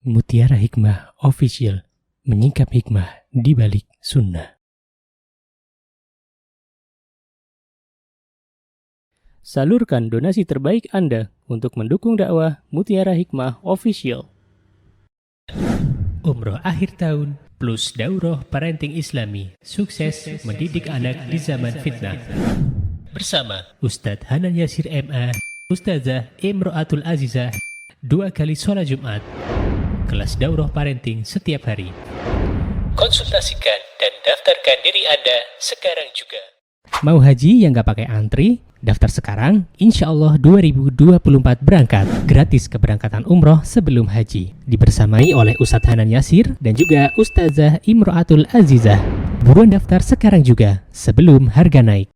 Mutiara Hikmah Official, menyingkap hikmah di balik sunnah. Salurkan donasi terbaik Anda untuk mendukung dakwah Mutiara Hikmah Official. Umroh akhir tahun plus daurah parenting Islami, sukses mendidik anak di zaman fitnah. Bersama Ustadz Hanan Yasir MA, Ustazah Imro'atul Azizah, 2 kali sholat Jumat. Kelas daurah parenting setiap hari. Konsultasikan dan daftarkan diri Anda sekarang juga. Mau haji yang gak pakai antri? Daftar sekarang, insya Allah 2024 berangkat. Gratis keberangkatan umroh sebelum haji. Dibersamai oleh Ustadz Hanan Yasir dan juga Ustazah Imro'atul Azizah. Buruan daftar sekarang juga, sebelum harga naik.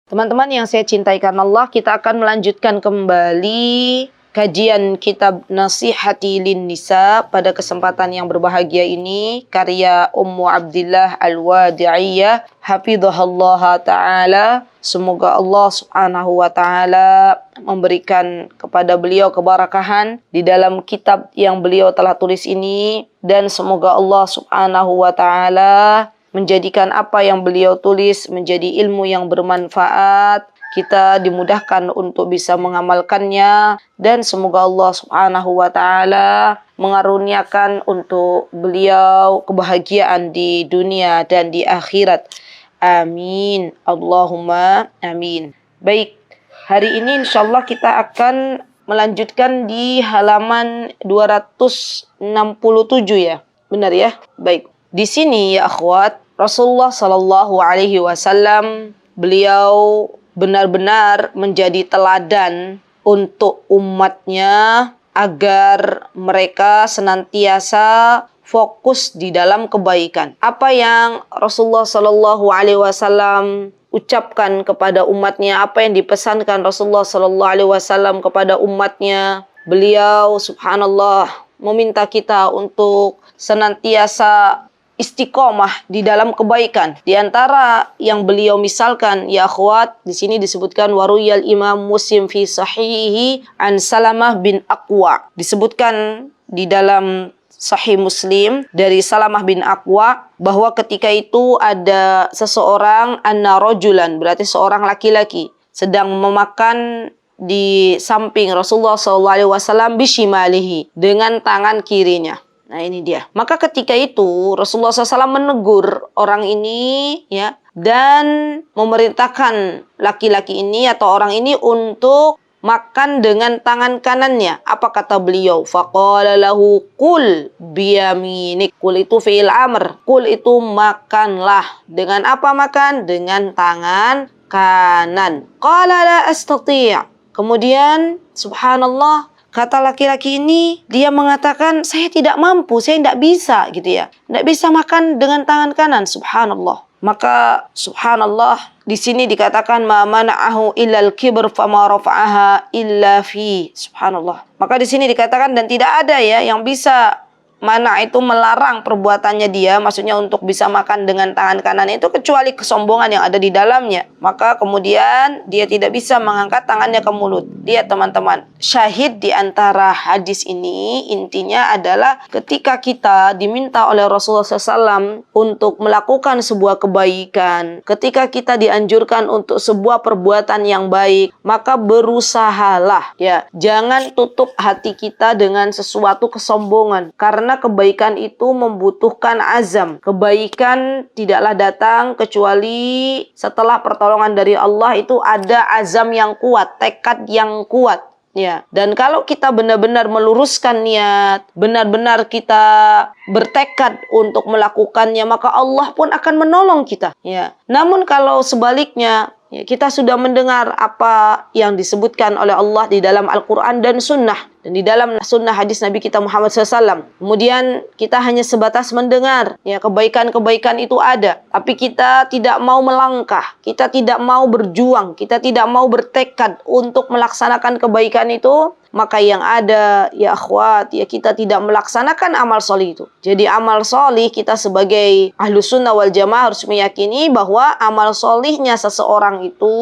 Teman-teman yang saya cintai karena Allah, kita akan melanjutkan kembali kajian kitab Nasihati lin Nisa pada kesempatan yang berbahagia ini, karya Ummu Abdillah Al-Wadi'iyah hafidhahallah ta'ala. Semoga Allah subhanahu wa ta'ala memberikan kepada beliau keberkahan di dalam kitab yang beliau telah tulis ini, dan semoga Allah subhanahu wa ta'ala menjadikan apa yang beliau tulis menjadi ilmu yang bermanfaat. Kita dimudahkan untuk bisa mengamalkannya, dan semoga Allah subhanahu wa ta'ala mengaruniakan untuk beliau kebahagiaan di dunia dan di akhirat. Amin. Allahumma amin. Baik, hari ini insyaAllah kita akan melanjutkan di halaman 267 ya. Benar ya? Baik. Di sini ya akhwat, Rasulullah Shallallahu Alaihi Wasallam beliau benar-benar menjadi teladan untuk umatnya agar mereka senantiasa fokus di dalam kebaikan. Apa yang Rasulullah Shallallahu Alaihi Wasallam ucapkan kepada umatnya, apa yang dipesankan Rasulullah Shallallahu Alaihi Wasallam kepada umatnya, beliau subhanallah meminta kita untuk senantiasa istiqomah di dalam kebaikan. Di antara yang beliau misalkan, ya akhwat, di sini disebutkan waruyal Imam Muslim fi sahihi an Salamah bin Aqwa. Disebutkan di dalam Sahih Muslim dari Salamah bin Aqwa bahwa ketika itu ada seseorang, anna rajulan, berarti seorang laki-laki, sedang memakan di samping Rasulullah SAW bishimalihi, dengan tangan kirinya. Nah ini dia. Maka ketika itu Rasulullah SAW menegur orang ini ya, dan memerintahkan laki-laki ini atau orang ini untuk makan dengan tangan kanannya. Apa kata beliau? Faqala lahu qul biyaminik. Qul itu fi'il amr. Qul itu makanlah. Dengan apa makan? Dengan tangan kanan. Qala la astati'. Kemudian subhanallah, kata laki-laki ini, dia mengatakan, saya tidak mampu, saya tidak bisa gitu ya. Tidak bisa makan dengan tangan kanan, subhanallah. Maka subhanallah, di sini dikatakan ma mana'ahu illal kibr fama rafa'aha illa fi. Subhanallah. Maka di sini dikatakan dan tidak ada ya yang bisa mana itu melarang perbuatannya dia, maksudnya untuk bisa makan dengan tangan kanan itu, kecuali kesombongan yang ada di dalamnya. Maka kemudian dia tidak bisa mengangkat tangannya ke mulut. Lihat teman-teman, syahid di antara hadis ini intinya adalah ketika kita diminta oleh Rasulullah SAW untuk melakukan sebuah kebaikan, ketika kita dianjurkan untuk sebuah perbuatan yang baik, maka berusahalah ya, jangan tutup hati kita dengan sesuatu kesombongan, karena kebaikan itu membutuhkan azam. Kebaikan tidaklah datang kecuali setelah pertolongan dari Allah, itu ada azam yang kuat, tekad yang kuat. Ya, dan kalau kita benar-benar meluruskan niat, benar-benar kita bertekad untuk melakukannya, maka Allah pun akan menolong kita. Ya, namun kalau sebaliknya, ya, kita sudah mendengar apa yang disebutkan oleh Allah di dalam Al-Quran dan Sunnah, dan di dalam Sunnah hadis Nabi kita Muhammad SAW. Kemudian kita hanya sebatas mendengar, ya, kebaikan-kebaikan itu ada, tapi kita tidak mau melangkah, kita tidak mau berjuang, kita tidak mau bertekad untuk melaksanakan kebaikan itu, maka yang ada ya akhwat, ya kita tidak melaksanakan amal solih itu. Jadi amal solih kita sebagai ahlus sunnah wal jamaah harus meyakini bahwa amal solihnya seseorang itu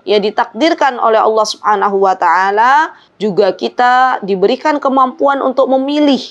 ya ditakdirkan oleh Allah Subhanahu wa Ta'ala, juga kita diberikan kemampuan untuk memilih,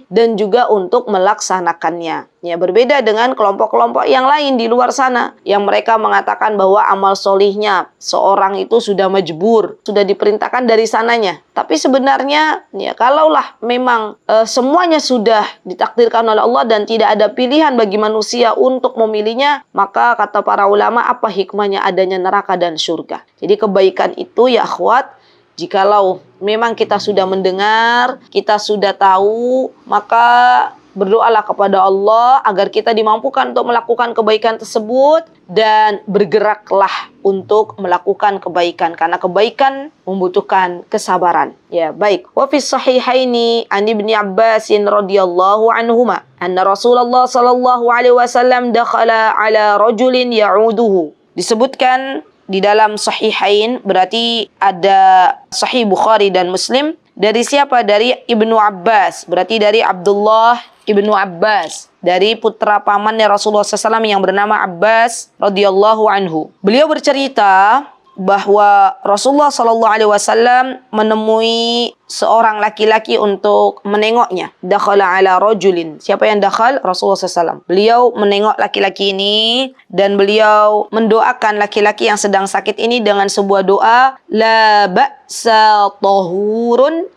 dan juga untuk melaksanakannya. Ya, berbeda dengan kelompok-kelompok yang lain di luar sana yang mereka mengatakan bahwa amal solihnya seorang itu sudah majbur, sudah diperintahkan dari sananya. Tapi sebenarnya ya kalaulah memang semuanya sudah ditakdirkan oleh Allah dan tidak ada pilihan bagi manusia untuk memilihnya, maka kata para ulama, apa hikmahnya adanya neraka dan surga? Jadi kebaikan itu ya akhwat, jikalau memang kita sudah mendengar, kita sudah tahu, maka berdoalah kepada Allah agar kita dimampukan untuk melakukan kebaikan tersebut dan bergeraklah untuk melakukan kebaikan, karena kebaikan membutuhkan kesabaran. Ya, baik. Wa fi sahihaini an Ibnu Abbas radhiyallahu anhuma anna Rasulullah sallallahu alaihi wasallam dakhala ala rajulin ya'uduhu. Disebutkan di dalam sahihain, berarti ada Sahih Bukhari dan Muslim. Dari siapa? Dari Ibnu Abbas. Berarti dari Abdullah Ibnu Abbas, dari putra pamannya Rasulullah SAW yang bernama Abbas radhiyallahu anhu. Beliau bercerita bahwa Rasulullah SAW menemui seorang laki-laki untuk menengoknya. Dakhala ala rajulin. Siapa yang dakhal? Rasulullah SAW. Beliau menengok laki-laki ini dan beliau mendoakan laki-laki yang sedang sakit ini dengan sebuah doa, la ba'sa tahurun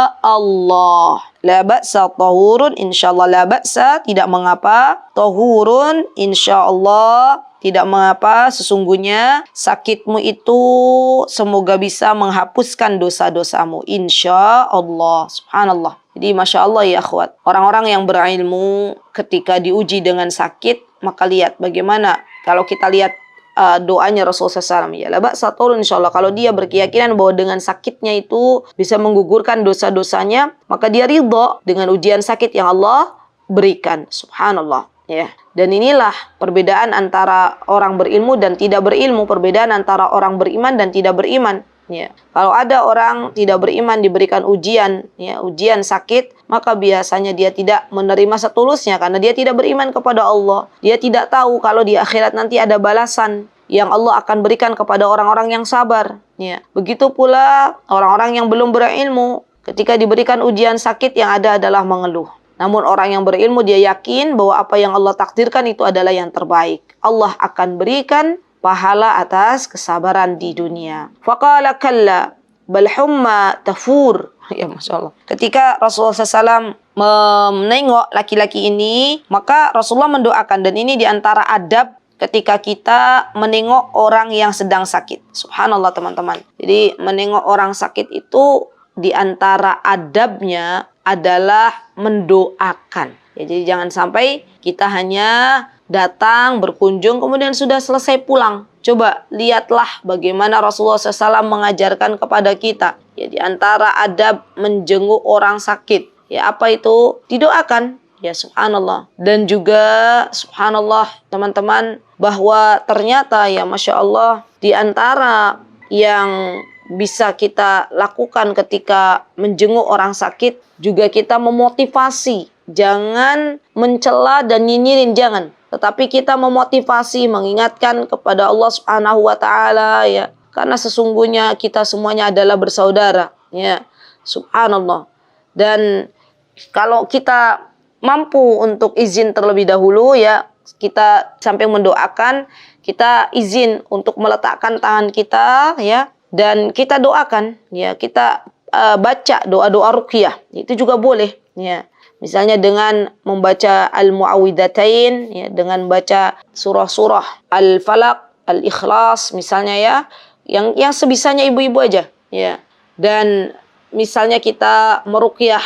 insyaallah. La ba'sa tahurun insyaallah. La ba'sa tidak mengapa, tahurun insyaallah tidak mengapa, sesungguhnya sakitmu itu semoga bisa menghapuskan dosa-dosamu. Insya Allah. Subhanallah. Jadi Masya Allah ya akhwat. Orang-orang yang berilmu ketika diuji dengan sakit, maka lihat bagaimana kalau kita lihat doanya Rasulullah SAW. Ya, la ba'sa tahurun insya Allah. Kalau dia berkeyakinan bahwa dengan sakitnya itu bisa menggugurkan dosa-dosanya, maka dia ridha dengan ujian sakit yang Allah berikan. Subhanallah. Ya, dan inilah perbedaan antara orang berilmu dan tidak berilmu, perbedaan antara orang beriman dan tidak beriman. Ya, kalau ada orang tidak beriman diberikan ujian, ya, ujian sakit, maka biasanya dia tidak menerima setulusnya karena dia tidak beriman kepada Allah. Dia tidak tahu kalau di akhirat nanti ada balasan yang Allah akan berikan kepada orang-orang yang sabar. Ya, begitu pula orang-orang yang belum berilmu, ketika diberikan ujian sakit yang ada adalah mengeluh. Namun orang yang berilmu dia yakin bahwa apa yang Allah takdirkan itu adalah yang terbaik. Allah akan berikan pahala atas kesabaran di dunia. Faqala kalla bal humma tafur. Ya Masya Allah. Ketika Rasulullah SAW menengok laki-laki ini, maka Rasulullah mendoakan, dan ini diantara adab ketika kita menengok orang yang sedang sakit. Subhanallah teman-teman. Jadi menengok orang sakit itu diantara adabnya adalah mendoakan. Ya, jadi jangan sampai kita hanya datang, berkunjung, kemudian sudah selesai pulang. Coba lihatlah bagaimana Rasulullah SAW mengajarkan kepada kita. Ya, di antara adab menjenguk orang sakit. Ya, apa itu? Didoakan. Ya, subhanallah. Dan juga subhanallah teman-teman, bahwa ternyata ya Masya Allah, di antara yang bisa kita lakukan ketika menjenguk orang sakit, juga kita memotivasi. Jangan mencela dan nyinyirin, jangan. Tetapi kita memotivasi, mengingatkan kepada Allah Subhanahu wa Ta'ala, ya. Karena sesungguhnya kita semuanya adalah bersaudara, ya. Subhanallah. Dan kalau kita mampu untuk izin terlebih dahulu, ya, kita samping mendoakan, kita izin untuk meletakkan tangan kita, ya, dan kita doakan, ya, kita baca doa-doa ruqyah, itu juga boleh, ya. Misalnya dengan membaca al-mu'awwidhatain, ya, dengan baca surah-surah al-falaq, al-ikhlas, misalnya, ya, yang sebisanya ibu-ibu aja, ya. Dan misalnya kita meruqyah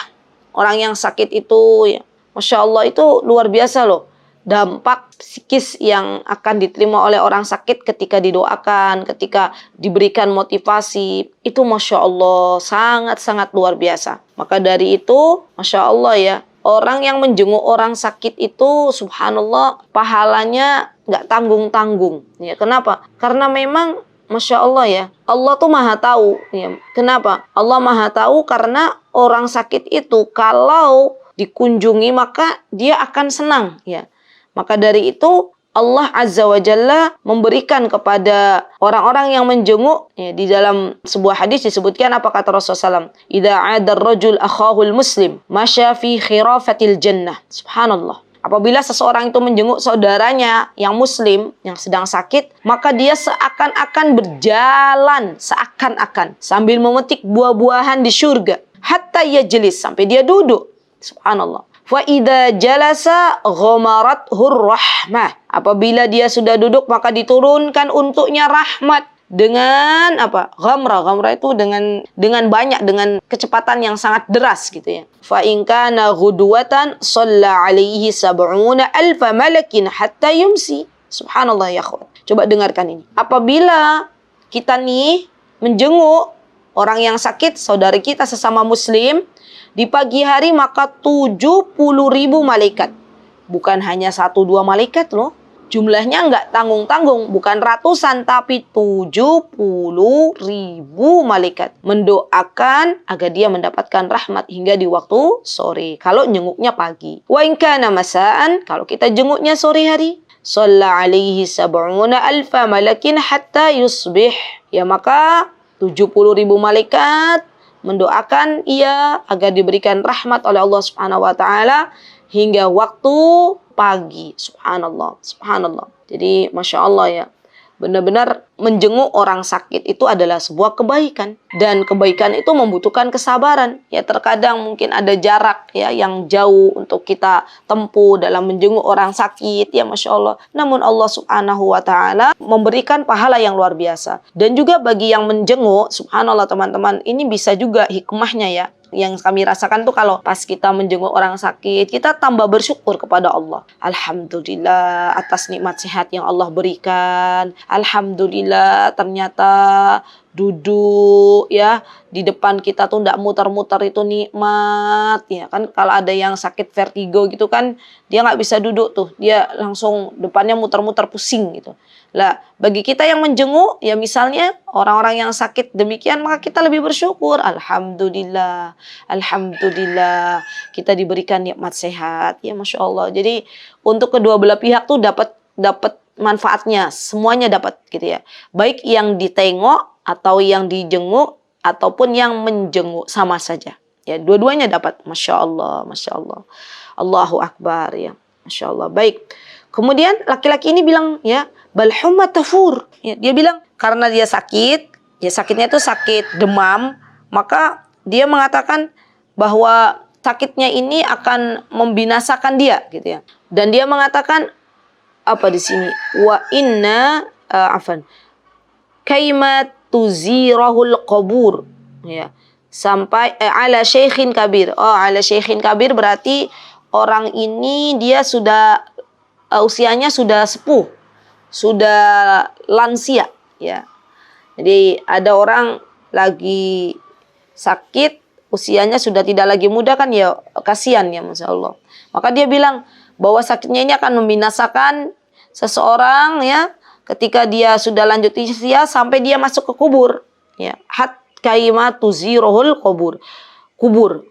orang yang sakit itu, ya, Masya Allah, itu luar biasa loh. Dampak psikis yang akan diterima oleh orang sakit ketika didoakan, ketika diberikan motivasi, itu Masya Allah sangat-sangat luar biasa. Maka dari itu, Masya Allah ya, orang yang menjenguk orang sakit itu subhanallah pahalanya nggak tanggung-tanggung. Ya, kenapa? Karena memang Masya Allah ya, Allah tuh maha tahu. Ya. Kenapa? Allah maha tahu karena orang sakit itu kalau dikunjungi maka dia akan senang. Ya. Maka dari itu Allah Azza wa Jalla memberikan kepada orang-orang yang menjenguk. Ya, di dalam sebuah hadis disebutkan apa kata Rasulullah SAW. Idza 'ada ar-rajul akhahul muslim masya fi khirafatil jannah. Subhanallah. Apabila seseorang itu menjenguk saudaranya yang muslim, yang sedang sakit, maka dia seakan-akan berjalan, seakan-akan, sambil memetik buah-buahan di surga. Hatta yajlis, sampai dia duduk. Subhanallah. Fa idza jalasa ghamarathur rahmah. Apabila dia sudah duduk, maka diturunkan untuknya rahmat. Dengan apa? Ghamra itu dengan banyak, dengan kecepatan yang sangat deras gitu ya. Fa in kana ghudwatan shalla alaihi sab'una alfa malakin hatta yumsi. Subhanallah ya akhwat. Coba dengarkan ini. Apabila kita nih menjenguk orang yang sakit, saudari kita sesama muslim di pagi hari, maka 70.000 malaikat. Bukan hanya 1-2 malaikat loh. Jumlahnya nggak tanggung-tanggung, bukan ratusan, tapi 70.000 malaikat mendoakan agar dia mendapatkan rahmat hingga di waktu sore. Kalau jenguknya pagi. Wa in kana masaan, kalau kita jenguknya sore hari, shalla alaihi sab'una alfa malakin hatta yusbih. Ya, maka 70.000 malaikat mendoakan ia agar diberikan rahmat oleh Allah Subhanahu wa taala hingga waktu pagi. Subhanallah, subhanallah. Jadi Masya Allah ya, benar-benar menjenguk orang sakit itu adalah sebuah kebaikan. Dan kebaikan itu membutuhkan kesabaran. Ya, terkadang mungkin ada jarak ya yang jauh untuk kita tempuh dalam menjenguk orang sakit. Ya Masya Allah. Namun Allah Subhanahu wa ta'ala memberikan pahala yang luar biasa. Dan juga bagi yang menjenguk, subhanallah teman-teman, ini bisa juga hikmahnya ya. Yang kami rasakan tuh kalau pas kita menjenguk orang sakit, kita tambah bersyukur kepada Allah. Alhamdulillah atas nikmat sehat yang Allah berikan. Alhamdulillah ternyata duduk ya di depan kita tuh nggak muter-muter itu nikmat ya kan. Kalau ada yang sakit vertigo gitu kan, dia nggak bisa duduk tuh, dia langsung depannya muter-muter pusing gitu. Lah, bagi kita yang menjenguk, ya misalnya orang-orang yang sakit demikian, maka kita lebih bersyukur. Alhamdulillah, alhamdulillah, kita diberikan nikmat sehat. Ya Masya Allah. Jadi untuk kedua belah pihak tuh dapat manfaatnya, semuanya dapat gitu ya. Baik yang ditengok atau yang dijenguk ataupun yang menjenguk, sama saja. Ya, dua-duanya dapat. Masya Allah, Masya Allah. Allahu Akbar ya. Masya Allah. Baik. Kemudian laki-laki ini bilang ya, bal humma tafur. Ya, dia bilang karena dia sakit, ya sakitnya itu sakit demam, maka dia mengatakan bahwa sakitnya ini akan membinasakan dia gitu ya. Dan dia mengatakan apa di sini? Wa inna kaimat tuzirahul qabur. Ya. Sampai ala syekhin kabir. Oh, ala syekhin kabir berarti orang ini dia sudah usianya sudah sepuh, sudah lansia ya. Jadi ada orang lagi sakit, usianya sudah tidak lagi muda kan ya, kasihan ya Masya Allah. Maka dia bilang bahwa sakitnya ini akan membinasakan seseorang ya ketika dia sudah lanjut usia sampai dia masuk ke kubur ya. Hat kaimatu zirohul kubur.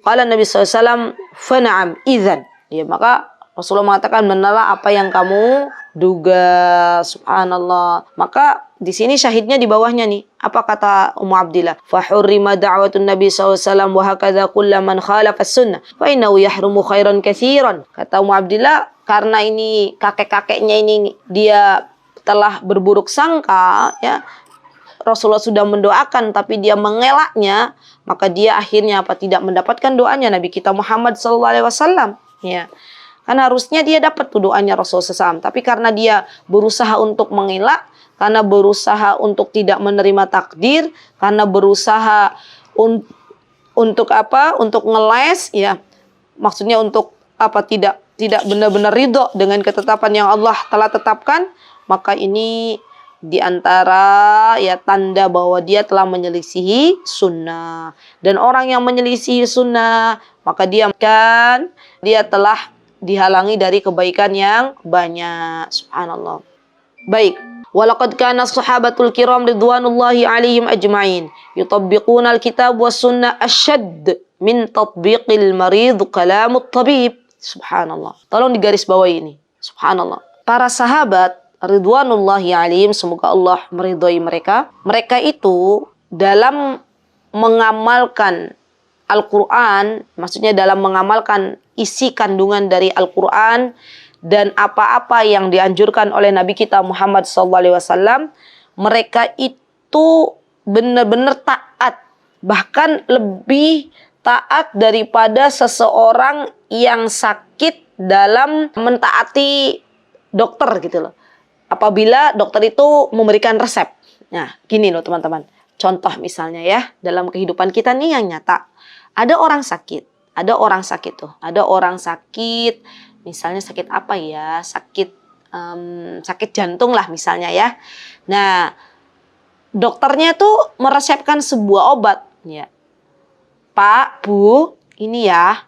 Qala Nabi SAW, fana'am idzan. Ya, maka Rasulullah mengatakan benalah apa yang kamu duga. Subhanallah. Maka di sini syahidnya di bawahnya nih. Apa kata Ummu Abdillah? Fa hurrima da'watun Nabi SAW wa hakadha kullu man khalafa as-sunnah fa innahu yahrumu khairan katsiran. Kata Ummu Abdillah, karena ini kakek-kakeknya ini dia telah berburuk sangka ya. Rasulullah sudah mendoakan tapi dia mengelaknya, maka dia akhirnya tidak mendapatkan doanya Nabi kita Muhammad SAW ya. Kan harusnya dia dapat tuh doanya Rasulullah SAW. Tapi karena dia berusaha untuk mengelak, karena berusaha untuk tidak menerima takdir, karena berusaha untuk apa? Untuk ngeles, ya. Maksudnya untuk apa? Tidak benar-benar ridho dengan ketetapan yang Allah telah tetapkan, maka ini diantara ya tanda bahwa dia telah menyelisihi sunnah. Dan orang yang menyelisihi sunnah, maka dia telah dihalangi dari kebaikan yang banyak. Subhanallah. Baik, Walaqad kana sahabatul kiram ridwanullahi alaihim ajma'in yutabbiquna alkitab was sunnah asyadd min tatbiqil marid kalamut tabib. Subhanallah. Tolong digaris bawahi ini. Subhanallah. Para sahabat ridwanullahi alaihim, semoga Allah meridhai mereka. Mereka itu dalam mengamalkan Al-Quran, maksudnya dalam mengamalkan isi kandungan dari Al-Quran dan apa-apa yang dianjurkan oleh Nabi kita Muhammad SAW, mereka itu benar-benar taat, bahkan lebih taat daripada seseorang yang sakit dalam mentaati dokter gitu loh. Apabila dokter itu memberikan resep. Nah, gini loh teman-teman. Contoh misalnya ya, dalam kehidupan kita nih yang nyata. Ada orang sakit tuh. Ada orang sakit, misalnya sakit apa ya? Sakit jantung lah misalnya ya. Nah, dokternya tuh meresepkan sebuah obat. Ya. Pak, Bu, ini ya.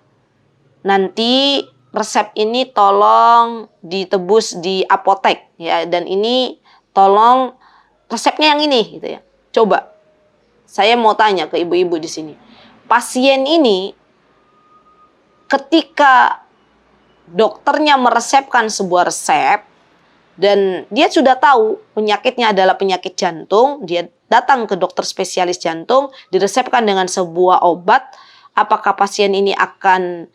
Nanti resep ini tolong ditebus di apotek ya. Dan ini tolong resepnya yang ini gitu ya. Coba, saya mau tanya ke ibu-ibu di sini. Pasien ini ketika dokternya meresepkan sebuah resep dan dia sudah tahu penyakitnya adalah penyakit jantung, dia datang ke dokter spesialis jantung, diresepkan dengan sebuah obat, apakah pasien ini akan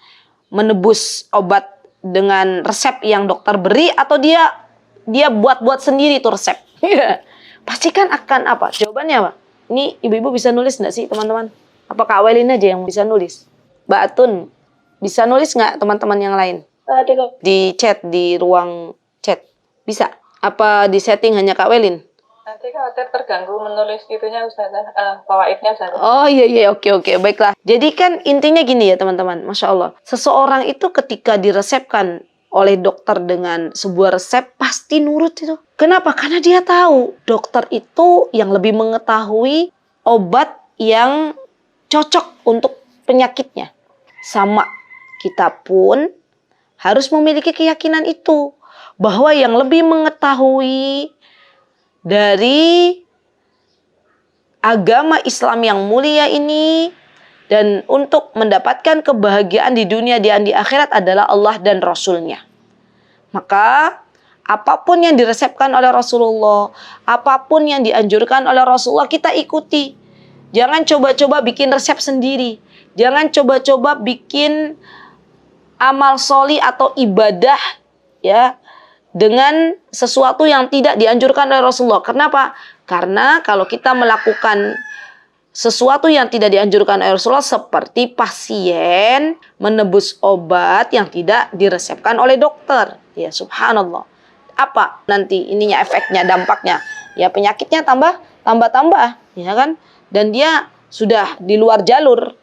menebus obat dengan resep yang dokter beri atau dia buat-buat sendiri tuh resep? Pasti kan akan apa? Jawabannya apa? Ini ibu-ibu bisa nulis nggak sih teman-teman? Apa Kak Welin aja yang bisa nulis? Mbak Atun, bisa nulis nggak teman-teman yang lain? Ada. Di chat, di ruang chat. Bisa? Apa di setting hanya Kak Welin? Nanti khawatir terganggu menulis itunya Ustazah, fawaidnya Ustazah. Oh iya, oke, baiklah. Jadi kan intinya gini ya teman-teman, Masya Allah. Seseorang itu ketika diresepkan oleh dokter dengan sebuah resep, pasti nurut itu. Kenapa? Karena dia tahu dokter itu yang lebih mengetahui obat yang cocok untuk penyakitnya. Sama, kita pun harus memiliki keyakinan itu. Bahwa yang lebih mengetahui dari agama Islam yang mulia ini dan untuk mendapatkan kebahagiaan di dunia dan di akhirat adalah Allah dan Rasulnya. Maka apapun yang diresepkan oleh Rasulullah, apapun yang dianjurkan oleh Rasulullah, kita ikuti. Jangan coba-coba bikin resep sendiri. Jangan coba-coba bikin amal sholih atau ibadah ya dengan sesuatu yang tidak dianjurkan oleh Rasulullah. Kenapa? Karena kalau kita melakukan sesuatu yang tidak dianjurkan oleh Rasulullah, seperti pasien menebus obat yang tidak diresepkan oleh dokter. Ya subhanallah. Apa nanti ininya, efeknya, dampaknya? Ya penyakitnya tambah, ya kan? Dan dia sudah di luar jalur.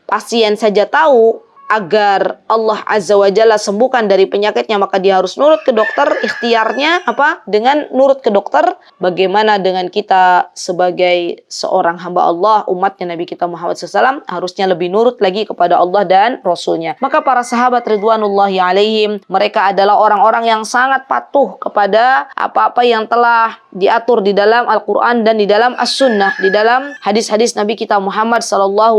Pasien saja tahu agar Allah Azza wa Jalla sembuhkan dari penyakitnya, maka dia harus nurut ke dokter. Ikhtiarnya apa? Dengan nurut ke dokter. Bagaimana dengan kita sebagai seorang hamba Allah, umatnya Nabi kita Muhammad SAW, harusnya lebih nurut lagi kepada Allah dan Rasulnya. Maka para sahabat ridwanullahi alaihim, mereka adalah orang-orang yang sangat patuh kepada apa-apa yang telah diatur di dalam Al-Quran dan di dalam As-Sunnah, di dalam hadis-hadis Nabi kita Muhammad SAW.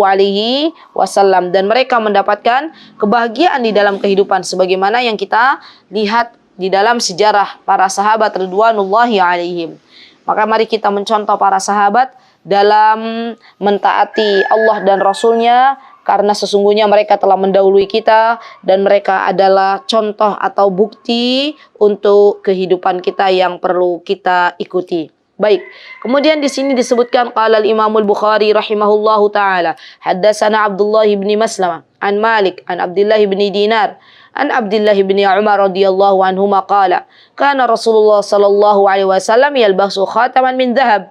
Dan mereka mendapatkan kebahagiaan di dalam kehidupan sebagaimana yang kita lihat di dalam sejarah para sahabat ridwanullahi alaihim. Maka mari kita mencontoh para sahabat dalam mentaati Allah dan Rasulnya, karena sesungguhnya mereka telah mendahului kita dan mereka adalah contoh atau bukti untuk kehidupan kita yang perlu kita ikuti. Baik. Kemudian di sini disebutkan qala al-Imam al-Bukhari rahimahullahu taala, haddatsana Abdullah bin Maslamah an Malik an Abdullah bin Dinar an Abdullah bin Umar radhiyallahu anhuma qala kana Rasulullah sallallahu alaihi wasallam yalbasu khataman min dhahab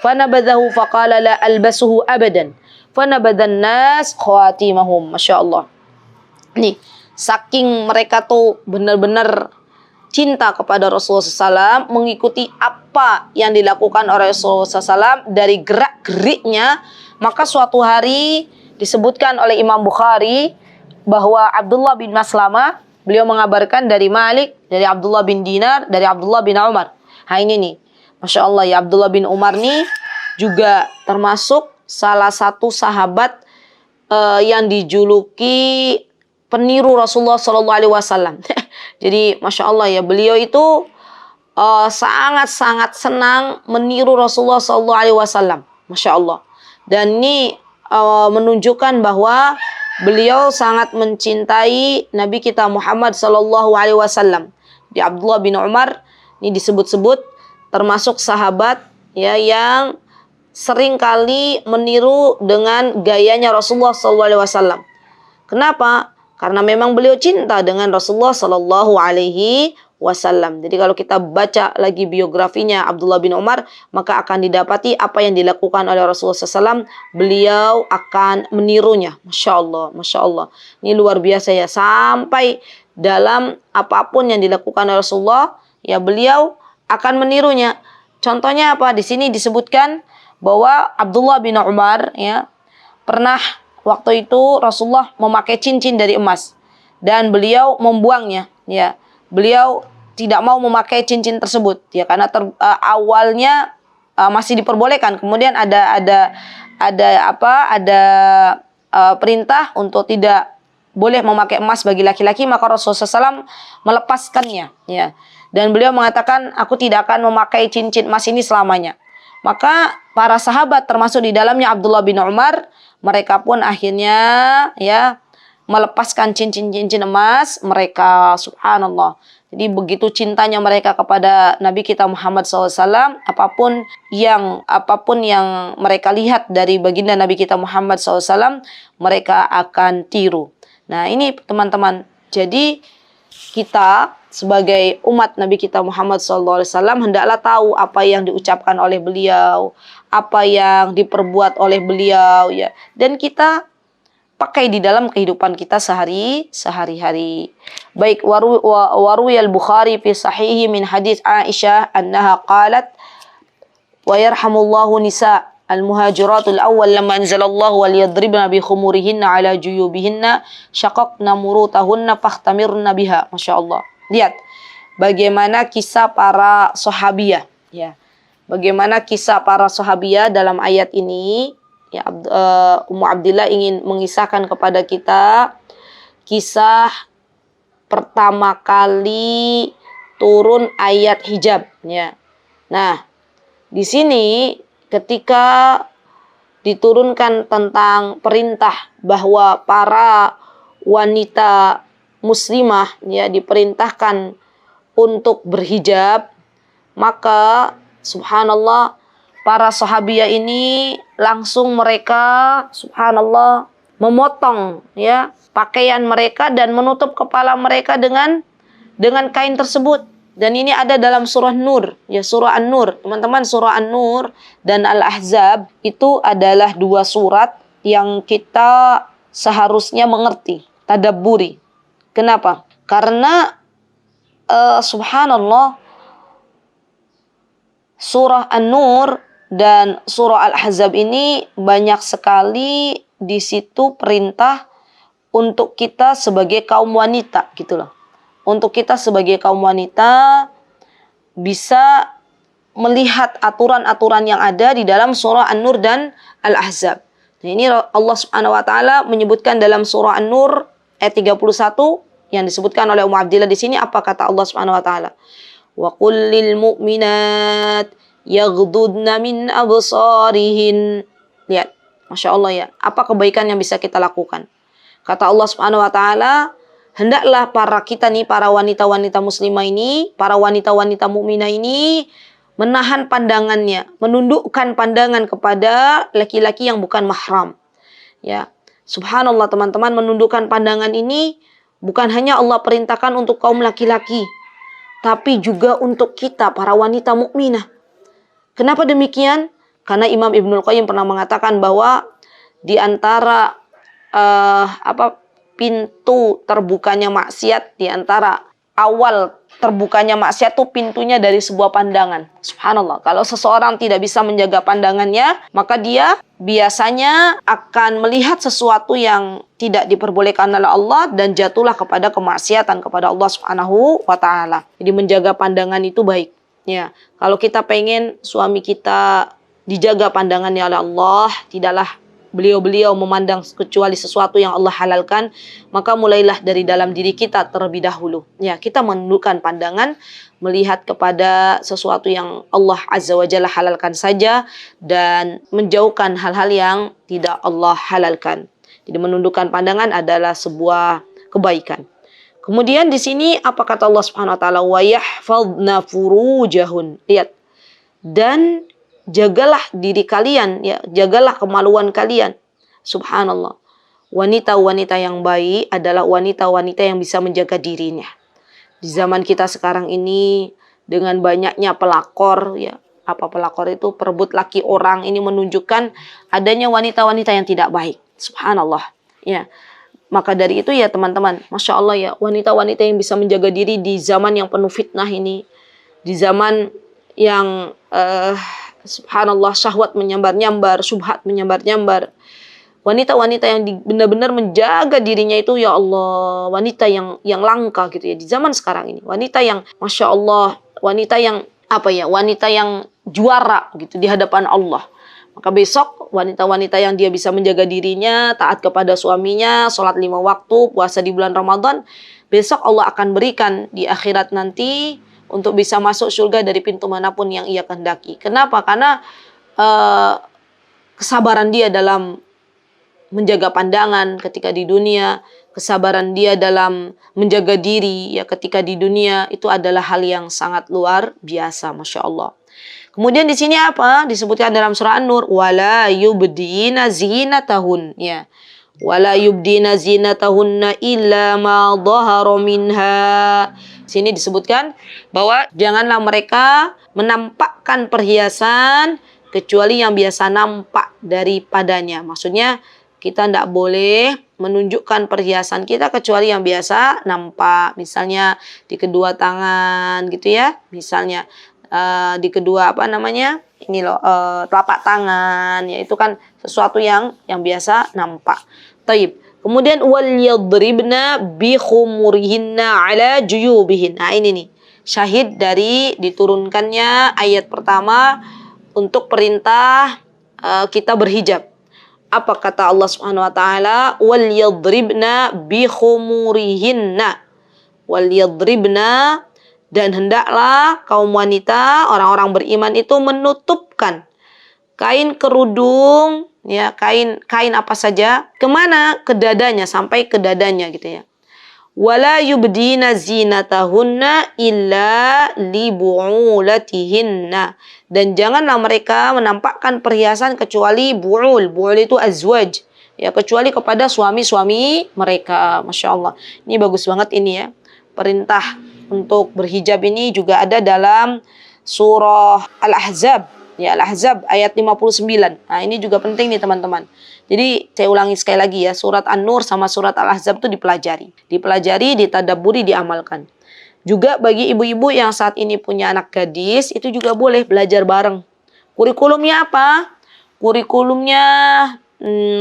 fanabadahu faqala la albasuhu abadan fanabadan nas khatimahum. Masyaallah. Nih, saking mereka tuh benar-benar cinta kepada Rasulullah SAW, mengikuti apa yang dilakukan oleh Rasulullah SAW dari gerak-geriknya, maka suatu hari disebutkan oleh Imam Bukhari bahwa Abdullah bin Maslamah, beliau mengabarkan dari Malik, dari Abdullah bin Dinar, dari Abdullah bin Umar. Ini nih, Masya Allah ya, Abdullah bin Umar nih juga termasuk salah satu sahabat yang dijuluki peniru Rasulullah SAW. Jadi Masya Allah ya, beliau itu sangat-sangat senang meniru Rasulullah SAW. Masya Allah. Dan ini menunjukkan bahwa beliau sangat mencintai Nabi kita Muhammad SAW. Di Abdullah bin Umar ini disebut-sebut termasuk sahabat ya yang sering kali meniru dengan gayanya Rasulullah SAW. Kenapa? Karena memang beliau cinta dengan Rasulullah SAW. Jadi kalau kita baca lagi biografinya Abdullah bin Umar, maka akan didapati apa yang dilakukan oleh Rasulullah SAW, beliau akan menirunya. Masya Allah, Masya Allah. Ini luar biasa ya. Sampai dalam apapun yang dilakukan oleh Rasulullah, ya beliau akan menirunya. Contohnya apa? Di sini disebutkan bahwa Abdullah bin Umar ya pernah waktu itu Rasulullah memakai cincin dari emas dan beliau membuangnya ya. Beliau tidak mau memakai cincin tersebut ya karena awalnya masih diperbolehkan, kemudian ada perintah untuk tidak boleh memakai emas bagi laki-laki, maka Rasulullah SAW melepaskannya ya. Dan beliau mengatakan, aku tidak akan memakai cincin emas ini selamanya. Maka para sahabat termasuk di dalamnya Abdullah bin Umar, mereka pun akhirnya ya melepaskan cincin-cincin emas mereka, subhanallah. Jadi begitu cintanya mereka kepada Nabi kita Muhammad SAW, apapun yang mereka lihat dari baginda Nabi kita Muhammad SAW, mereka akan tiru. Nah ini teman-teman, jadi kita sebagai umat Nabi kita Muhammad SAW hendaklah tahu apa yang diucapkan oleh beliau, apa yang diperbuat oleh beliau ya, dan kita pakai di dalam kehidupan kita sehari-hari. Baik, waruwi al-Bukhari fi sahihi min hadits Aisyah annaha qalat wa yarhamullahu nisa al-muhajiratul awwal lamma anzalallahu wal yadribna bi khumurihinna ala juyubihinna syaqaqna murutahunna fakhtamirna biha. Masya Allah. Lihat bagaimana kisah para sahabiyah ya. Bagaimana kisah para sahabiyah dalam ayat ini ya. Ummu Abdillah ingin mengisahkan kepada kita kisah pertama kali turun ayat hijab ya. Nah, di sini ketika diturunkan tentang perintah bahwa para wanita muslimah ya diperintahkan untuk berhijab, maka subhanallah para sahabiyah ini langsung mereka subhanallah memotong ya pakaian mereka dan menutup kepala mereka dengan kain tersebut. Dan ini ada dalam surah Nur ya, surah An-Nur. Teman-teman, surah An-Nur dan Al-Ahzab itu adalah dua surat yang kita seharusnya mengerti, tadabburi. Kenapa? Karena subhanallah surah An-Nur dan surah Al-Ahzab ini banyak sekali di situ perintah untuk kita sebagai kaum wanita gitu loh. Untuk kita sebagai kaum wanita bisa melihat aturan-aturan yang ada di dalam surah An-Nur dan Al-Ahzab. Nah, ini Allah Subhanahu wa taala menyebutkan dalam surah An-Nur ayat 31 yang disebutkan oleh Ummu Abdillah di sini, apa kata Allah Subhanahu wa taala? Wa qul lil mu'minat yaghdudna min absarihin. Lihat, Masya Allah ya, apa kebaikan yang bisa kita lakukan? Kata Allah Subhanahu wa taala, hendaklah para wanita-wanita muslimah ini, para wanita-wanita mukminah ini menahan pandangannya, menundukkan pandangan kepada laki-laki yang bukan mahram. Ya, subhanallah teman-teman, menundukkan pandangan ini bukan hanya Allah perintahkan untuk kaum laki-laki, tapi juga untuk kita para wanita mukminah. Kenapa demikian? Karena Imam Ibnul Qayyim pernah mengatakan bahwa di antara pintu terbukanya maksiat, di antara awal terbukanya maksiat itu pintunya dari sebuah pandangan. Subhanallah, kalau seseorang tidak bisa menjaga pandangannya, maka dia biasanya akan melihat sesuatu yang tidak diperbolehkan oleh Allah dan jatuhlah kepada kemaksiatan kepada Allah Subhanahu wa taala. Jadi menjaga pandangan itu baik. Ya, kalau kita pengen suami kita dijaga pandangannya oleh Allah, tidaklah beliau-beliau memandang kecuali sesuatu yang Allah halalkan, maka mulailah dari dalam diri kita terlebih dahulu. Ya, kita menundukkan pandangan, melihat kepada sesuatu yang Allah Azza wa Jalla halalkan saja dan menjauhkan hal-hal yang tidak Allah halalkan. Jadi menundukkan pandangan adalah sebuah kebaikan. Kemudian di sini apa kata Allah Subhanahu wa taala, wa yahfazna furujahun. Lihat. Dan jagalah diri kalian, ya, jagalah kemaluan kalian. Subhanallah. Wanita-wanita yang baik adalah wanita-wanita yang bisa menjaga dirinya. Di zaman kita sekarang ini dengan banyaknya pelakor, ya, apa pelakor itu, perebut laki orang, ini menunjukkan adanya wanita-wanita yang tidak baik. Subhanallah. Ya. Maka dari itu ya teman-teman, Masya Allah ya, wanita-wanita yang bisa menjaga diri di zaman yang penuh fitnah ini, di zaman yang subhanallah syahwat menyambar-nyambar, syubhat menyambar-nyambar. Wanita-wanita yang benar-benar menjaga dirinya itu ya Allah, wanita yang langka gitu ya di zaman sekarang ini. Wanita yang Masya Allah, wanita yang wanita yang juara gitu di hadapan Allah. Maka besok wanita-wanita yang dia bisa menjaga dirinya, taat kepada suaminya, sholat 5 waktu, puasa di bulan Ramadan, besok Allah akan berikan di akhirat nanti untuk bisa masuk surga dari pintu manapun yang ia kehendaki. Kenapa? Karena kesabaran dia dalam menjaga pandangan ketika di dunia, kesabaran dia dalam menjaga diri ya ketika di dunia, itu adalah hal yang sangat luar biasa, Masya Allah. Kemudian di sini apa? Disebutkan dalam surah An-Nur, wala yubdina zinatahun, ya. Wala yubdina zinatahunna illa ma dhahara minha. Sini disebutkan bahwa janganlah mereka menampakkan perhiasan kecuali yang biasa nampak daripadanya. Maksudnya kita tidak boleh menunjukkan perhiasan kita kecuali yang biasa nampak. Misalnya di kedua tangan gitu ya. Misalnya di kedua telapak tangan, ya itu kan sesuatu yang biasa nampak. Taib. Kemudian wal yadribna bi khumurihinna ala juyubihin. Nah ini nih syahid dari diturunkannya ayat pertama untuk perintah kita berhijab. Apa kata Allah Subhanahu wa taala? Wal yadribna bi khumurihinna. Wal yadribna, dan hendaklah kaum wanita, orang-orang beriman itu menutupkan kain kerudung, ya kain apa saja, kemana? Ke dadanya, sampai ke dadanya gitu ya. Wala yubdina zinatahunna illa li bu'ulatihinna, dan janganlah mereka menampakkan perhiasan kecuali bu'ul. Bu'ul itu azwaj, ya kecuali kepada suami-suami mereka. Masya Allah. Ini bagus banget ini ya. Perintah untuk berhijab ini juga ada dalam surah Al-Ahzab. Ya, Al-Ahzab ayat 59. Nah, ini juga penting nih teman-teman. Jadi, saya ulangi sekali lagi ya, surat An-Nur sama surat Al-Ahzab itu dipelajari. Dipelajari, ditadabburi, diamalkan. Juga bagi ibu-ibu yang saat ini punya anak gadis, itu juga boleh belajar bareng. Kurikulumnya apa? Kurikulumnya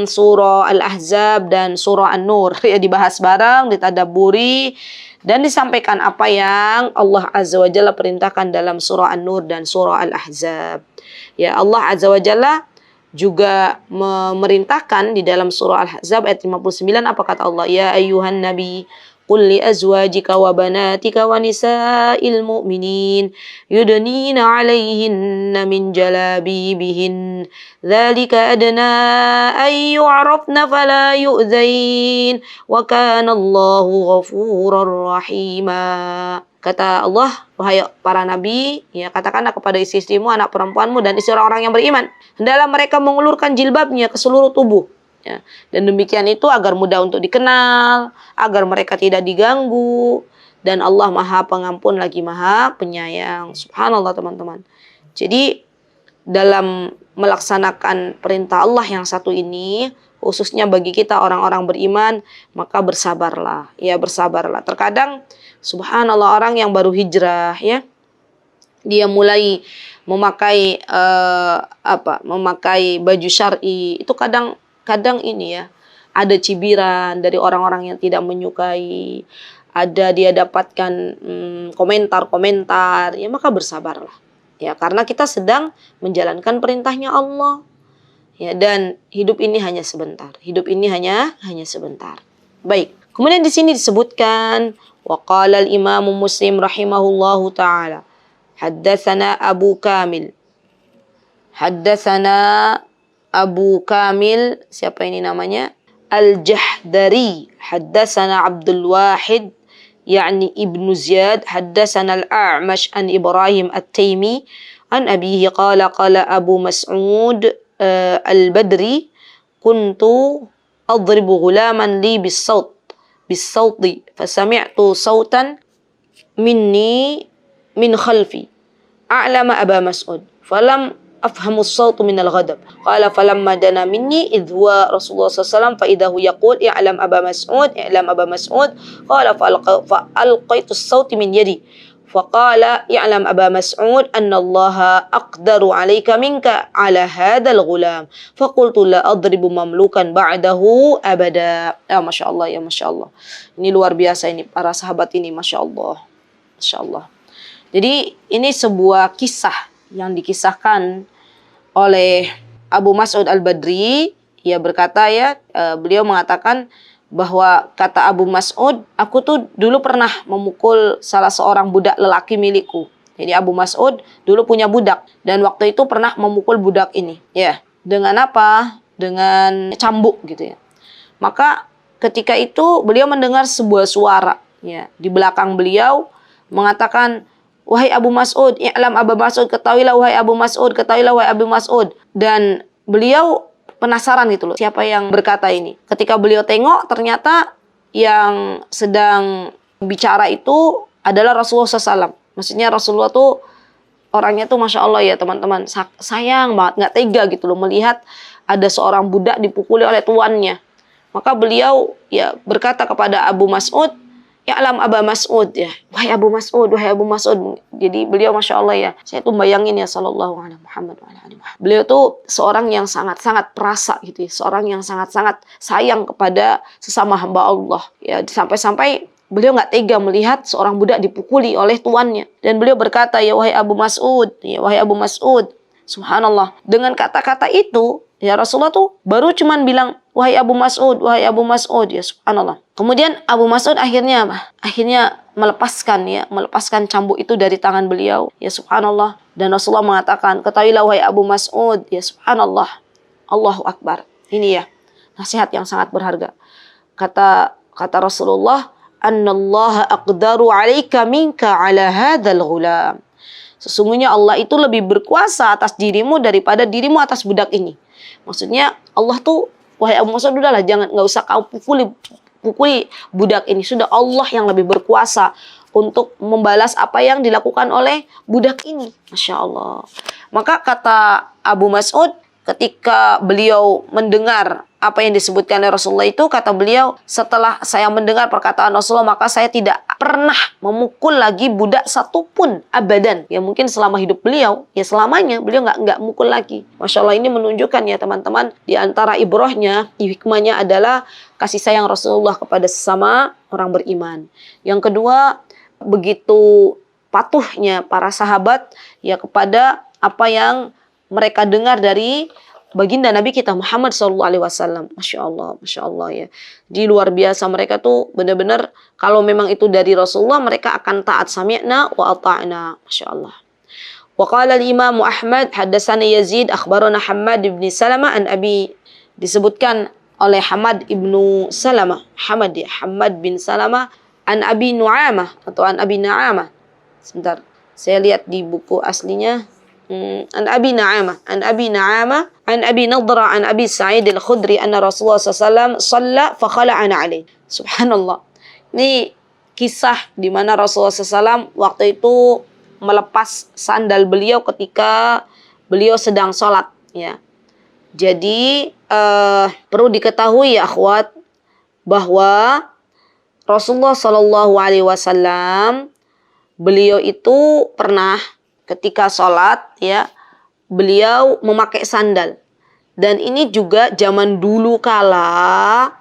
surah Al-Ahzab dan surah An-Nur. Ya, dibahas bareng, ditadabburi, dan disampaikan apa yang Allah Azza wa Jalla perintahkan dalam surah An-Nur dan surah Al-Ahzab. Ya, Allah Azza wa Jalla juga memerintahkan di dalam surah Al-Ahzab ayat 59, apa kata Allah? Ya ayyuhan nabi qul li azwajika wa banatika wa nisa'il mu'minin yudnina 'alaihinna min jalabibihin dzalika adna ay yu'rafna fala yu'dzain wa kana Allahu ghafurar rahima. Kata Allah, wahai para nabi, ya katakanlah kepada istri-istrimu, anak perempuanmu, dan istri orang-orang yang beriman, hendaklah mereka mengulurkan jilbabnya ke seluruh tubuh. Ya. Dan demikian itu agar mudah untuk dikenal, agar mereka tidak diganggu, dan Allah Maha Pengampun lagi Maha Penyayang. Subhanallah teman-teman. Jadi dalam melaksanakan perintah Allah yang satu ini, khususnya bagi kita orang-orang beriman, maka bersabarlah. Ya, bersabarlah. Terkadang subhanallah orang yang baru hijrah ya, dia mulai memakai memakai baju syar'i, itu kadang ini ya, ada cibiran dari orang-orang yang tidak menyukai, ada dia dapatkan komentar-komentar, ya maka bersabarlah. Ya, karena kita sedang menjalankan perintahnya Allah. Ya, dan hidup ini hanya sebentar. Hidup ini hanya sebentar. Baik. Kemudian di sini disebutkan wa qala al-Imam Muslim rahimahullahu taala, haddatsana Abu Kamil. Haddatsana Abu Kamil, siapa ini namanya? Al-Jahdari. Haddatsana Abdul Wahid يعني ابن زياد حدثنا الأعمش عن إبراهيم التيمي عن أبيه قال قال أبو مسعود البدري كنت أضرب غلاما لي بالصوت فسمعت صوتا مني من خلفي أعلم أبا مسعود فلم أفهم الصوت من الغضب قال فلما دنا مني إذ هو رسول الله صلى الله عليه وسلم فإذا هو يقول اعلم أبا مسعود قال فألقيت الصوت من يدي فقال اعلم أبا مسعود أن الله أقدر عليك منك على هذا الغلام فقلت لا أضرب مملوكا بعده أبدا. Ya Masya Allah, ya Masya Allah. Ini luar biasa ini para sahabat ini, Masya Allah. Masya Allah. Jadi ini sebuah kisah yang dikisahkan oleh Abu Mas'ud Al-Badri. Ia berkata beliau mengatakan bahwa kata Abu Mas'ud, aku tuh dulu pernah memukul salah seorang budak lelaki milikku. Jadi Abu Mas'ud dulu punya budak dan waktu itu pernah memukul budak ini. Ya, dengan apa? Dengan cambuk gitu ya. Maka ketika itu beliau mendengar sebuah suara ya di belakang beliau mengatakan, wahai Abu Mas'ud, i'lam Abu Mas'ud, ketahuilah wahai Abu Mas'ud, ketahuilah wahai Abu Mas'ud. Dan beliau penasaran gitu loh, siapa yang berkata ini. Ketika beliau tengok, ternyata yang sedang bicara itu adalah Rasulullah SAW. Maksudnya Rasulullah tuh orangnya tuh Masya Allah ya teman-teman, sayang banget, nggak tega gitu loh melihat ada seorang budak dipukuli oleh tuannya. Maka beliau ya berkata kepada Abu Mas'ud, ya alam Abu Mas'ud ya, wahai Abu Mas'ud, wahai Abu Mas'ud. Jadi beliau Masya Allah ya, saya tuh bayangin ya sallallahu alaihi Muhammad wa alaihi Muhammad. Beliau tuh seorang yang sangat-sangat perasa gitu ya, seorang yang sangat-sangat sayang kepada sesama hamba Allah. Ya sampai-sampai beliau nggak tega melihat seorang budak dipukuli oleh tuannya. Dan beliau berkata, ya wahai Abu Mas'ud, ya wahai Abu Mas'ud. Subhanallah. Dengan kata-kata itu, ya Rasulullah tuh baru cuman bilang, wahai Abu Mas'ud, wahai Abu Mas'ud, ya subhanallah. Kemudian Abu Mas'ud akhirnya melepaskan cambuk itu dari tangan beliau, ya subhanallah. Dan Rasulullah mengatakan, ketahuilah wahai Abu Mas'ud, ya subhanallah, Allahu Akbar. Ini ya nasihat yang sangat berharga. Kata Rasulullah, annallaha aqdaru 'alaika minka 'ala hadzal ghulam. Sesungguhnya Allah itu lebih berkuasa atas dirimu daripada dirimu atas budak ini. Maksudnya Allah tuh, wahai Abu Mas'ud, udahlah nggak usah kau pukuli budak ini. Sudah Allah yang lebih berkuasa untuk membalas apa yang dilakukan oleh budak ini. Masya Allah. Maka kata Abu Mas'ud, ketika beliau mendengar apa yang disebutkan oleh Rasulullah itu, kata beliau, setelah saya mendengar perkataan Rasulullah, maka saya tidak pernah memukul lagi budak satupun abadan. Ya mungkin selama hidup beliau, ya selamanya beliau nggak mukul lagi. Masya Allah, ini menunjukkan ya teman-teman, di antara ibrahnya, hikmahnya adalah kasih sayang Rasulullah kepada sesama orang beriman. Yang kedua, begitu patuhnya para sahabat ya kepada apa yang mereka dengar dari baginda Nabi kita Muhammad SAW. Masya Allah ya. Di luar biasa mereka tuh benar-benar kalau memang itu dari Rasulullah mereka akan taat, sami'na wa ata'na. Masya Allah. Wa qala al-Imam Ahmad haddatsana Yazid akhbarana Hammad bin Salamah an Abi, disebutkan oleh Hamad ibnu Salamah, Hamad bin Salamah an Abi Nu'amah atau an Abi Na'amah. Sebentar, saya lihat di buku aslinya. An Abi Na'amah an Abi Nadra an Abi Sa'id al-Khudri anna Rasulullah SAW shalla fa khala'ana alaih. Subhanallah. Ini kisah di mana Rasulullah SAW waktu itu melepas sandal beliau ketika beliau sedang sholat ya. Jadi perlu diketahui ya akhwat bahwa Rasulullah SAW beliau itu pernah ketika sholat ya beliau memakai sandal, dan ini juga zaman dulu kala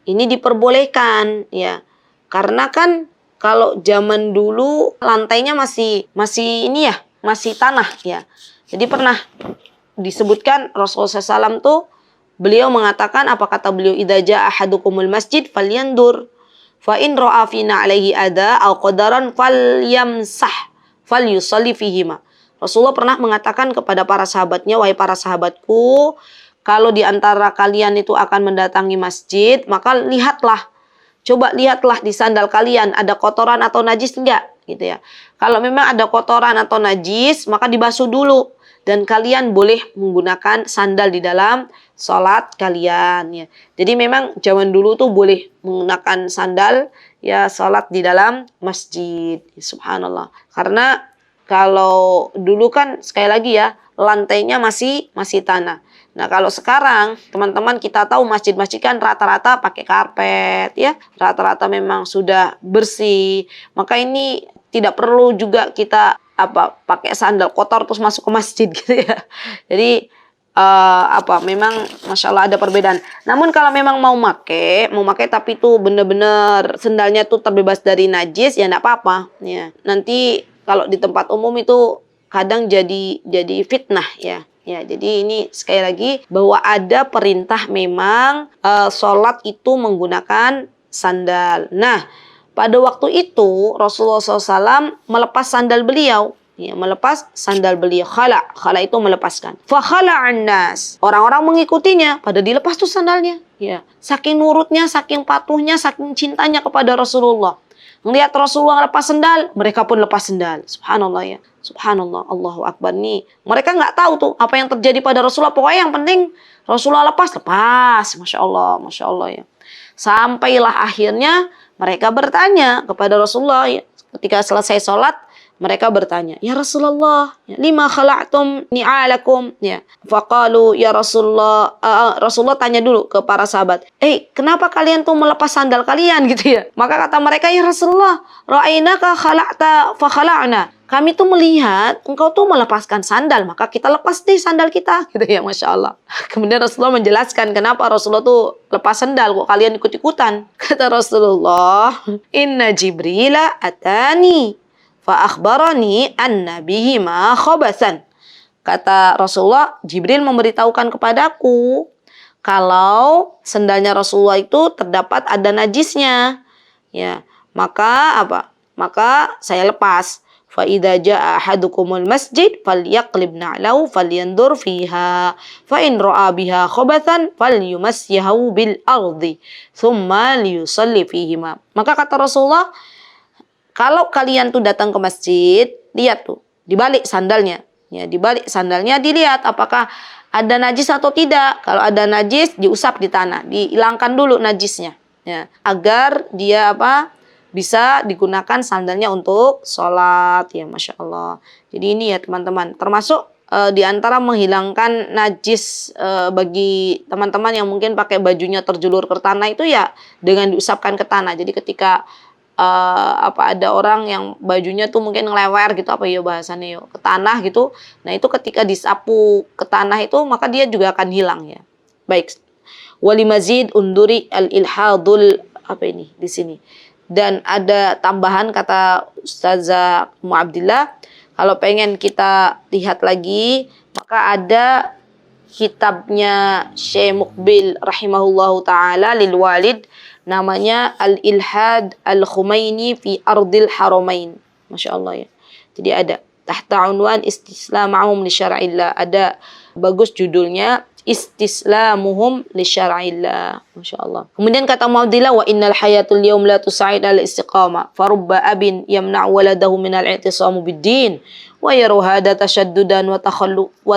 ini diperbolehkan ya, karena kan kalau zaman dulu lantainya masih ini ya, masih tanah ya. Jadi pernah disebutkan Rasulullah SAW tuh beliau mengatakan, apa kata beliau, idza jaa ahadukumul masjid falyandur fa in ra'a fina alaihi ada aw qadaran falyamsah falyusalli fihima. Rasulullah pernah mengatakan kepada para sahabatnya, wahai para sahabatku, kalau di antara kalian itu akan mendatangi masjid, maka coba lihatlah di sandal kalian ada kotoran atau najis enggak, gitu ya. Kalau memang ada kotoran atau najis, maka dibasuh dulu. Dan kalian boleh menggunakan sandal di dalam sholat kalian. Ya. Jadi memang zaman dulu tuh boleh menggunakan sandal ya sholat di dalam masjid. Subhanallah. Karena kalau dulu kan sekali lagi ya lantainya masih tanah. Nah kalau sekarang teman-teman kita tahu masjid-masjid kan rata-rata pakai karpet ya. Rata-rata memang sudah bersih. Maka ini tidak perlu juga kita pakai sandal kotor terus masuk ke masjid gitu ya. Jadi memang masya Allah ada perbedaan. Namun kalau memang mau pakai tapi itu benar-benar sandalnya tuh terbebas dari najis ya enggak apa-apa ya. Nanti kalau di tempat umum itu kadang jadi fitnah ya. Ya, jadi ini sekali lagi bahwa ada perintah memang sholat itu menggunakan sandal. Nah, pada waktu itu Rasulullah SAW melepas sandal beliau. Ya, melepas sandal beliau. Khala itu melepaskan. Fa khala'an nas. Orang-orang mengikutinya pada dilepas tuh sandalnya. Ya, saking nurutnya, saking patuhnya, saking cintanya kepada Rasulullah. Melihat Rasulullah lepas sandal, mereka pun lepas sandal. Subhanallah ya. Subhanallah, Allahu Akbar nih. Mereka nggak tahu tuh apa yang terjadi pada Rasulullah. Pokoknya yang penting Rasulullah lepas. Masya Allah ya. Sampailah akhirnya mereka bertanya kepada Rasulullah ya. Ketika selesai sholat, mereka bertanya, ya Rasulullah, lima khala'tum ni'alakum? Ya. Faqalu ya Rasulullah, Rasulullah tanya dulu ke para sahabat, kenapa kalian tuh melepas sandal kalian gitu ya? Maka kata mereka, ya Rasulullah, ra'ainaka khala'ta fa khala'na. Kami tuh melihat engkau tuh melepaskan sandal, maka kita lepas deh sandal kita, gitu ya, Masya Allah. Kemudian Rasulullah menjelaskan kenapa Rasulullah tuh lepas sandal, kok kalian ikut-ikutan. Kata Rasulullah, inna Jibrila atani fa akhbarani anna bihi ma khabasan. Kata Rasulullah, Jibril memberitahukan kepadaku kalau sandalnya Rasulullah itu terdapat ada najisnya. Ya, maka Maka saya lepas. Fa idza jaa ahadukumul masjid falyaqlib na'lahu falyandur fiha fa in ra'a biha khabathan falyumassyahu bil ardi thumma liyusalli fihima. Maka kata Rasulullah, kalau kalian tuh datang ke masjid, lihat tuh di balik sandalnya. Ya, di balik sandalnya dilihat apakah ada najis atau tidak. Kalau ada najis diusap di tanah, dihilangkan dulu najisnya. Ya, agar dia bisa digunakan sandalnya untuk sholat ya, Masya Allah. Jadi ini ya teman-teman, termasuk di antara menghilangkan najis bagi teman-teman yang mungkin pakai bajunya terjulur ke tanah itu ya dengan diusapkan ke tanah. Jadi ketika ada orang yang bajunya tuh mungkin ngelewer gitu bahasanya ke tanah gitu. Nah itu ketika disapu ke tanah itu maka dia juga akan hilang ya. Baik. Walimazid unduri al-ilhadul di sini. Dan ada tambahan kata Ustazah Ummu Abdillah, kalau pengen kita lihat lagi maka ada kitabnya Syekh Muqbil rahimahullahu taala lil walid, namanya Al-Ilhad Al-Khumaini fi Ardil Haramain. Masya Allah ya. Jadi ada tahta unwan istislamuhum li syar'illah. Ada bagus judulnya istislamuhum li syar'illah. Masya Allah. Kemudian kata Mu'adillah, wa innal hayatul yawm la tusa'id al istiqamah. Farubba abin yamna'u waladahu min al-i'tisamu bid-din. Wa yaruhada tashaddudan wa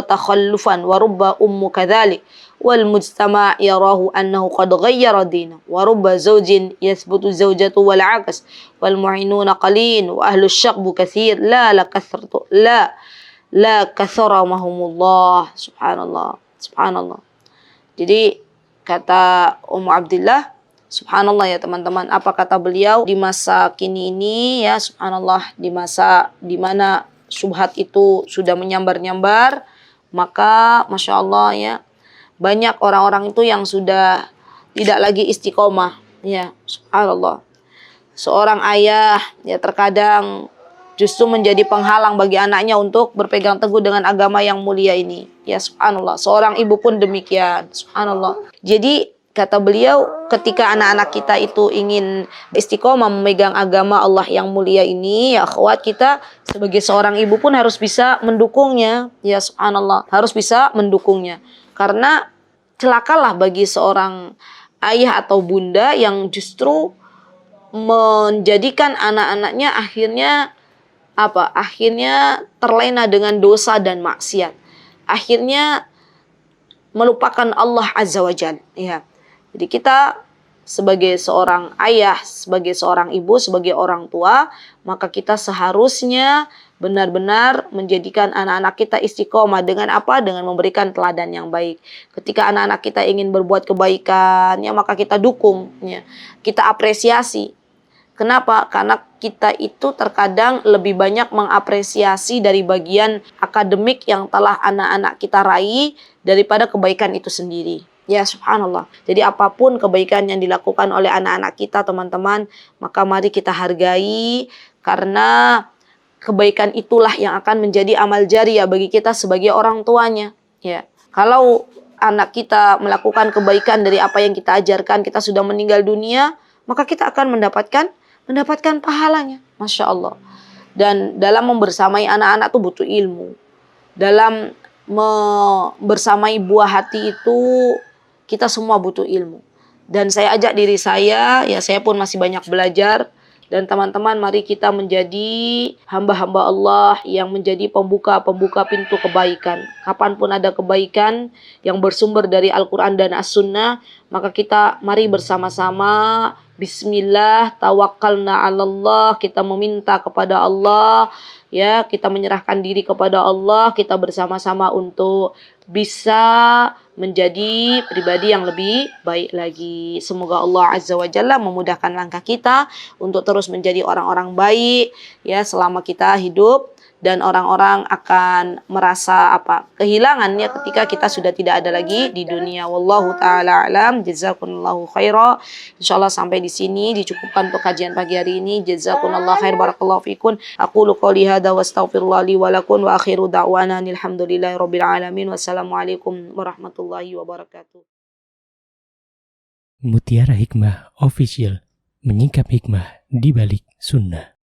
takhallufan. Wa rubba ummu kadhalik. Wal mujtama' yarahu annahu qad ghayyara dinahu wa rubba zawjin yathbutu zawjatu wal 'akas wal mu'inuna qalin wa ahlu syaqbu katsir la katharamahumullah. Subhanallah. Jadi kata Ummu Abdillah, subhanallah ya teman-teman, apa kata beliau di masa kini ini ya, subhanallah, di masa di mana syubhat itu sudah menyambar-nyambar, maka Masya Allah ya, banyak orang-orang itu yang sudah tidak lagi istiqomah ya, subhanallah. seorang ayah ya terkadang justru menjadi penghalang bagi anaknya untuk berpegang teguh dengan agama yang mulia ini. Ya subhanallah, seorang ibu pun demikian. Subhanallah. Jadi kata beliau, ketika anak-anak kita itu ingin istiqomah memegang agama Allah yang mulia ini, ya akhwat, kita sebagai seorang ibu pun harus bisa mendukungnya. Ya subhanallah, harus bisa mendukungnya. Karena celakalah bagi seorang ayah atau bunda yang justru menjadikan anak-anaknya akhirnya terlena dengan dosa dan maksiat. Akhirnya melupakan Allah Azza wa Jalla. Ya. Jadi kita sebagai seorang ayah, sebagai seorang ibu, sebagai orang tua, maka kita seharusnya benar-benar menjadikan anak-anak kita istiqomah dengan apa? Dengan memberikan teladan yang baik. Ketika anak-anak kita ingin berbuat kebaikan, ya maka kita dukung, ya. Kita apresiasi. Kenapa? Karena kita itu terkadang lebih banyak mengapresiasi dari bagian akademik yang telah anak-anak kita raih daripada kebaikan itu sendiri. Ya subhanallah. Jadi apapun kebaikan yang dilakukan oleh anak-anak kita, teman-teman, maka mari kita hargai, karena kebaikan itulah yang akan menjadi amal jariah bagi kita sebagai orang tuanya. Ya. Kalau anak kita melakukan kebaikan dari apa yang kita ajarkan, kita sudah meninggal dunia, maka kita akan mendapatkan pahalanya. Masya Allah. Dan dalam membersamai anak-anak itu butuh ilmu. Dalam membersamai buah hati itu kita semua butuh ilmu. Dan saya ajak diri saya, ya saya pun masih banyak belajar. Dan teman-teman, mari kita menjadi hamba-hamba Allah yang menjadi pembuka pintu kebaikan. Kapanpun ada kebaikan yang bersumber dari Al-Quran dan As-Sunnah, maka kita mari bersama-sama Bismillah, tawakkalna 'alallah, kita meminta kepada Allah, ya, kita menyerahkan diri kepada Allah, kita bersama-sama untuk bisa menjadi pribadi yang lebih baik lagi. Semoga Allah Azza wa Jalla memudahkan langkah kita untuk terus menjadi orang-orang baik, ya, selama kita hidup. Dan orang-orang akan merasa kehilangannya ketika kita sudah tidak ada lagi di dunia. Wallahu taala alam. Jazakumullahu khaira. Insyaallah sampai di sini dicukupkan untuk kajian pagi hari ini. Jazakumullahu khair, barakallahu fikum. Aqulu qouli hadza wa astaghfirullah li wa lakum wa akhiru da'wana alhamdulillahirabbil alamin. Wassalamualaikum warahmatullahi wabarakatuh. Mutiara Hikmah Official, menyingkap hikmah di balik sunnah.